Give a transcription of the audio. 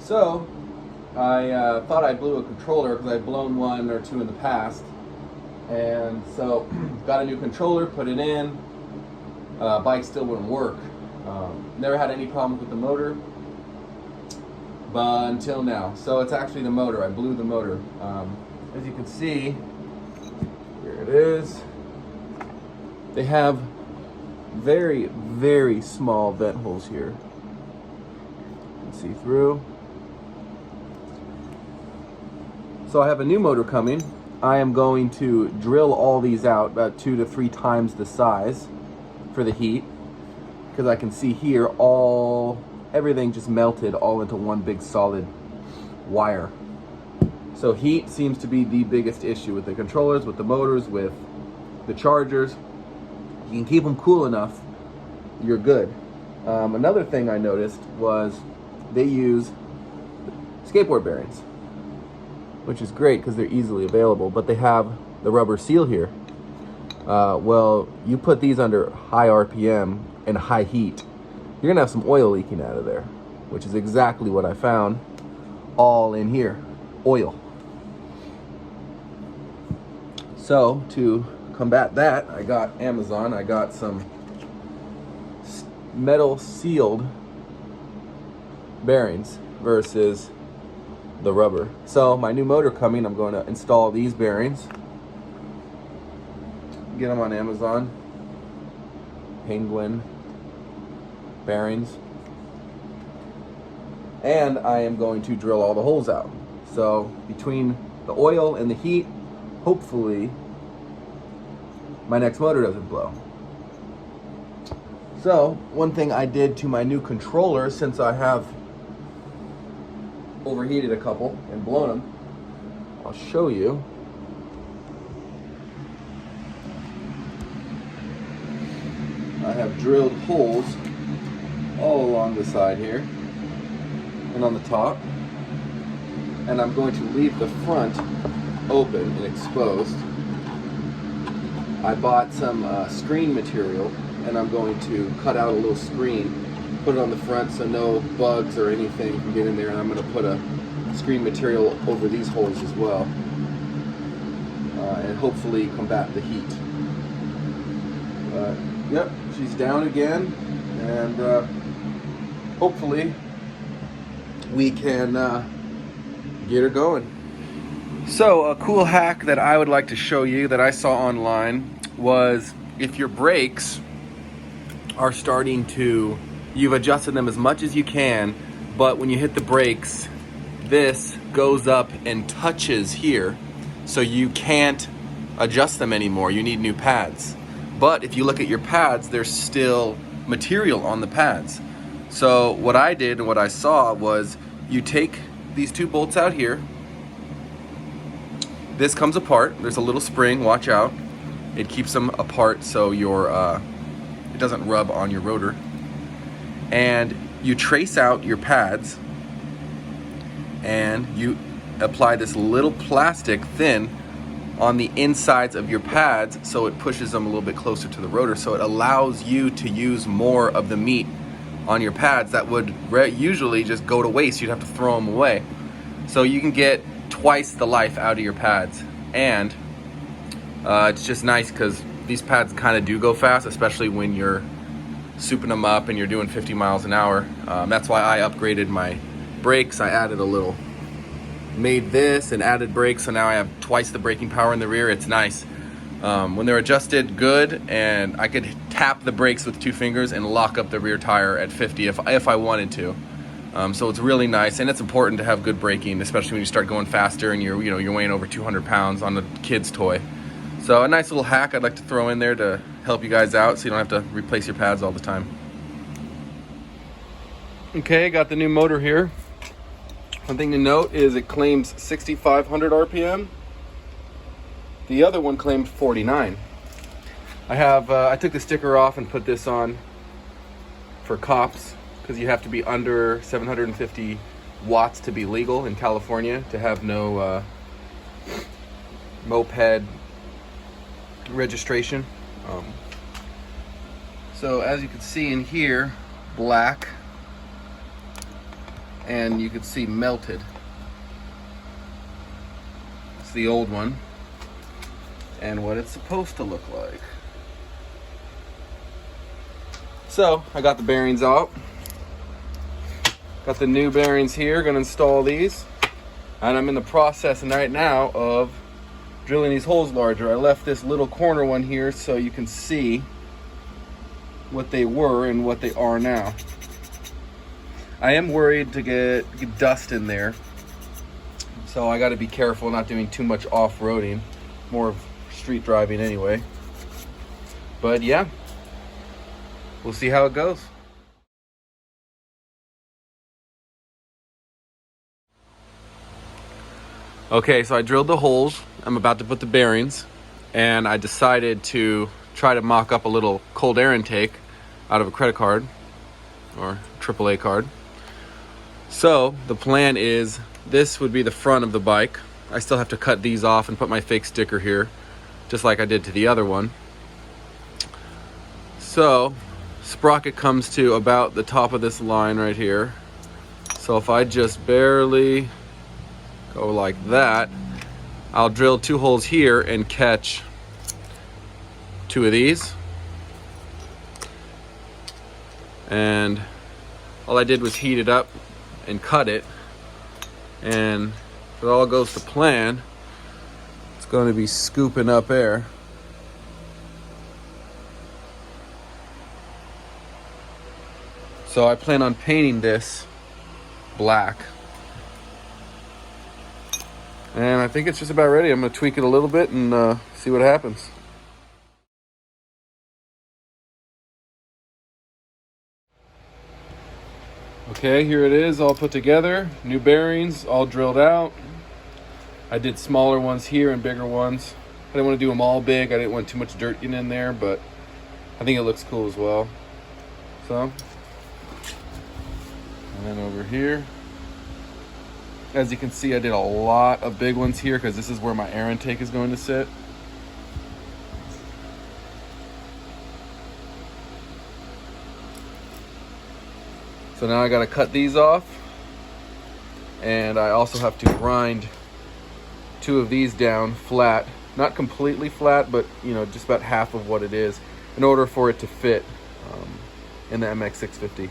So I thought I blew a controller because I'd blown one or two in the past, and so got a new controller, put it in. Bike still wouldn't work. Never had any problems with the motor, but until now. So it's actually the motor. I blew the motor. As you can see, here it is. They have very, very small vent holes here. You can see through. So I have a new motor coming. I am going to drill all these out about 2 to 3 times the size for the heat, because I can see here everything just melted all into one big solid wire. So heat seems to be the biggest issue with the controllers, with the motors, with the chargers. You can keep them cool enough, you're good. Another thing I noticed was they use skateboard bearings, which is great because they're easily available, but they have the rubber seal here. Well, you put these under high RPM and high heat, you're gonna have some oil leaking out of there, which is exactly what I found all in here, oil. So to combat that, I got Amazon, I got some metal sealed bearings versus the rubber. So my new motor coming, I'm going to install these bearings. Get them on Amazon. Penguin bearings. And I am going to drill all the holes out. So between the oil and the heat, hopefully my next motor doesn't blow. So one thing I did to my new controller, since I have overheated a couple and blown them, I'll show you. I have drilled holes all along the side here and on the top, and I'm going to leave the front open and exposed. I bought some screen material, and I'm going to cut out a little screen, put it on the front so no bugs or anything can get in there, and I'm going to put a screen material over these holes as well, and hopefully combat the heat. Yep, she's down again, and hopefully we can get her going. So a cool hack that I would like to show you that I saw online was, if your brakes are starting to, you've adjusted them as much as you can, but when you hit the brakes, this goes up and touches here, so you can't adjust them anymore. You need new pads. But if you look at your pads, there's still material on the pads. So what I did and what I saw was, you take these 2 bolts out here, this comes apart, there's a little spring, watch out. It keeps them apart so it doesn't rub on your rotor. And you trace out your pads, and you apply this little plastic thin on the insides of your pads, so it pushes them a little bit closer to the rotor, so it allows you to use more of the meat on your pads that would usually just go to waste. You'd have to throw them away. So you can get twice the life out of your pads, and it's just nice because these pads kind of do go fast, especially when you're souping them up and you're doing 50 miles an hour. That's why I upgraded my brakes. I added made this and added brakes, so now I have twice the braking power in the rear. It's nice. When they're adjusted good, and I could tap the brakes with 2 fingers and lock up the rear tire at 50 if I wanted to. So it's really nice, and it's important to have good braking, especially when you start going faster and you're weighing over 200 pounds on a kid's toy. So a nice little hack I'd like to throw in there to help you guys out, so you don't have to replace your pads all the time. Okay, got the new motor here. One thing to note is it claims 6,500 RPM. The other one claimed 49. I took the sticker off and put this on for cops, because you have to be under 750 watts to be legal in California, to have no moped registration. So as you can see in here, black, and you can see melted. It's the old one and what it's supposed to look like. So I got the bearings out. Got the new bearings here, gonna install these. And I'm in the process right now of drilling these holes larger. I left this little corner one here so you can see what they were and what they are now. I am worried to get dust in there, so I got to be careful not doing too much off-roading, more of street driving anyway. But yeah, we'll see how it goes. Okay, so I drilled the holes. I'm about to put the bearings, and I decided to try to mock up a little cold air intake out of a credit card or AAA card. So the plan is this would be the front of the bike. I still have to cut these off and put my fake sticker here, just like I did to the other one. So sprocket comes to about the top of this line right here. So if I just barely go like that, I'll drill 2 holes here and catch 2 of these. And all I did was heat it up and cut it, and if it all goes to plan, it's going to be scooping up air. So I plan on painting this black, and I think it's just about ready. I'm going to tweak it a little bit and see what happens. Okay, here it is, all put together. New bearings, all drilled out. I did smaller ones here and bigger ones. I didn't want to do them all big. I didn't want too much dirt getting in there, but I think it looks cool as well. So, and then over here, as you can see, I did a lot of big ones here because this is where my air intake is going to sit. So now I got to cut these off, and I also have to grind 2 of these down flat, not completely flat, but you know, just about half of what it is, in order for it to fit in the MX650.